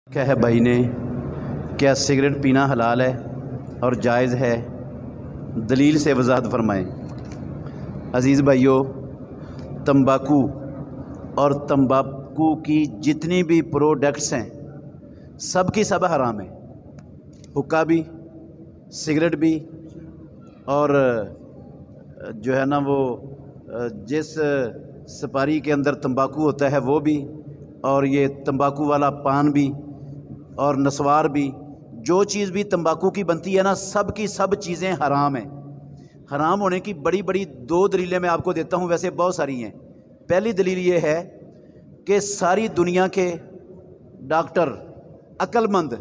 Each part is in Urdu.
کیا ہے بھائی نے کیا سگریٹ پینا حلال ہے اور جائز ہے؟ دلیل سے وضاحت فرمائیں۔ عزیز بھائیو، تمباکو اور تمباکو کی جتنی بھی پروڈکٹس ہیں سب کی سب حرام ہیں، حقہ بھی، سگریٹ بھی، اور جو ہے نا وہ جس سپاری کے اندر تمباکو ہوتا ہے وہ بھی، اور یہ تمباکو والا پان بھی اور نسوار بھی، جو چیز بھی تمباکو کی بنتی ہے نا سب کی سب چیزیں حرام ہیں۔ حرام ہونے کی بڑی بڑی دو دلیلیں میں آپ کو دیتا ہوں، ویسے بہت ساری ہیں۔ پہلی دلیل یہ ہے کہ ساری دنیا کے ڈاکٹر، عقل مند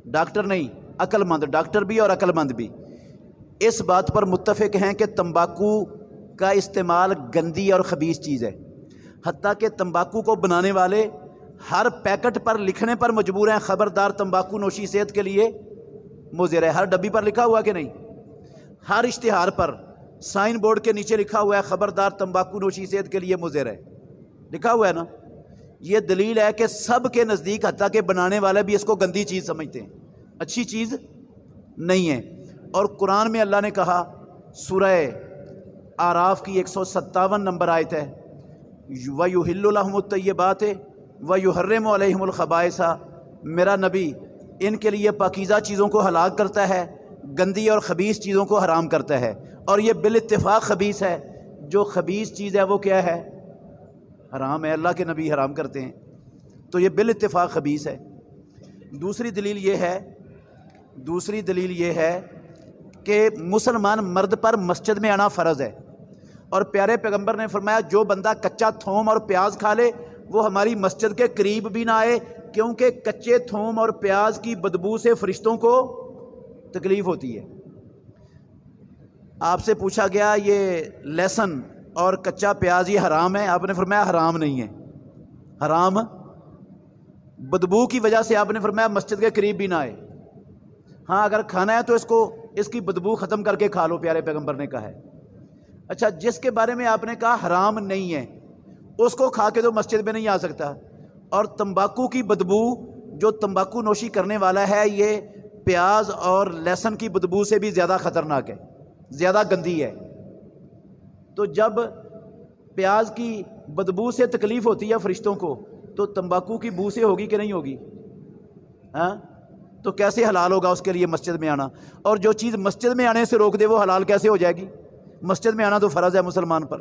ڈاکٹر نہیں، عقل مند ڈاکٹر بھی اور عقل مند بھی اس بات پر متفق ہیں کہ تمباکو کا استعمال گندی اور خبیث چیز ہے۔ حتیٰ کہ تمباکو کو بنانے والے ہر پیکٹ پر لکھنے پر مجبور ہیں، خبردار تمباکو نوشی صحت کے لیے مضر ہے۔ ہر ڈبی پر لکھا ہوا کہ نہیں؟ ہر اشتہار پر سائن بورڈ کے نیچے لکھا ہوا ہے خبردار تمباکو نوشی صحت کے لیے مضر ہے، لکھا ہوا ہے نا۔ یہ دلیل ہے کہ سب کے نزدیک حتیٰ کہ بنانے والے بھی اس کو گندی چیز سمجھتے ہیں، اچھی چیز نہیں ہے۔ اور قرآن میں اللہ نے کہا، سورہ اعراف کی 157 نمبر آیت ہے، وَيُحِلُّ لَهُمُ الطَّيِّبَاتِ وَيُحَرِّمُ عَلَيْهِمُ الْخَبَائِثَ، میرا نبی ان کے لیے پاکیزہ چیزوں کو حلال کرتا ہے، گندی اور خبیث چیزوں کو حرام کرتا ہے، اور یہ بالاتفاق خبیث ہے۔ جو خبیث چیز ہے وہ کیا ہے؟ حرام ہے، اللہ کے نبی حرام کرتے ہیں، تو یہ بالاتفاق خبیث ہے۔ دوسری دلیل یہ ہے کہ مسلمان مرد پر مسجد میں آنا فرض ہے، اور پیارے پیغمبر نے فرمایا جو بندہ کچا تھوم اور پیاز کھا لے وہ ہماری مسجد کے قریب بھی نہ آئے، کیونکہ کچے تھوم اور پیاز کی بدبو سے فرشتوں کو تکلیف ہوتی ہے۔ آپ سے پوچھا گیا یہ لہسن اور کچا پیاز یہ حرام ہے؟ آپ نے فرمایا حرام نہیں ہے، حرام بدبو کی وجہ سے آپ نے فرمایا مسجد کے قریب بھی نہ آئے۔ ہاں اگر کھانا ہے تو اس کی بدبو ختم کر کے کھا لو، پیارے پیغمبر نے کہا ہے۔ اچھا، جس کے بارے میں آپ نے کہا حرام نہیں ہے اس کو کھا کے تو مسجد میں نہیں آ سکتا، اور تمباکو کی بدبو جو تمباکو نوشی کرنے والا ہے یہ پیاز اور لہسن کی بدبو سے بھی زیادہ خطرناک ہے، زیادہ گندی ہے۔ تو جب پیاز کی بدبو سے تکلیف ہوتی ہے فرشتوں کو تو تمباکو کی بو سے ہوگی کہ نہیں ہوگی؟ ہاں، تو کیسے حلال ہوگا اس کے لیے مسجد میں آنا؟ اور جو چیز مسجد میں آنے سے روک دے وہ حلال کیسے ہو جائے گی؟ مسجد میں آنا تو فرض ہے مسلمان پر۔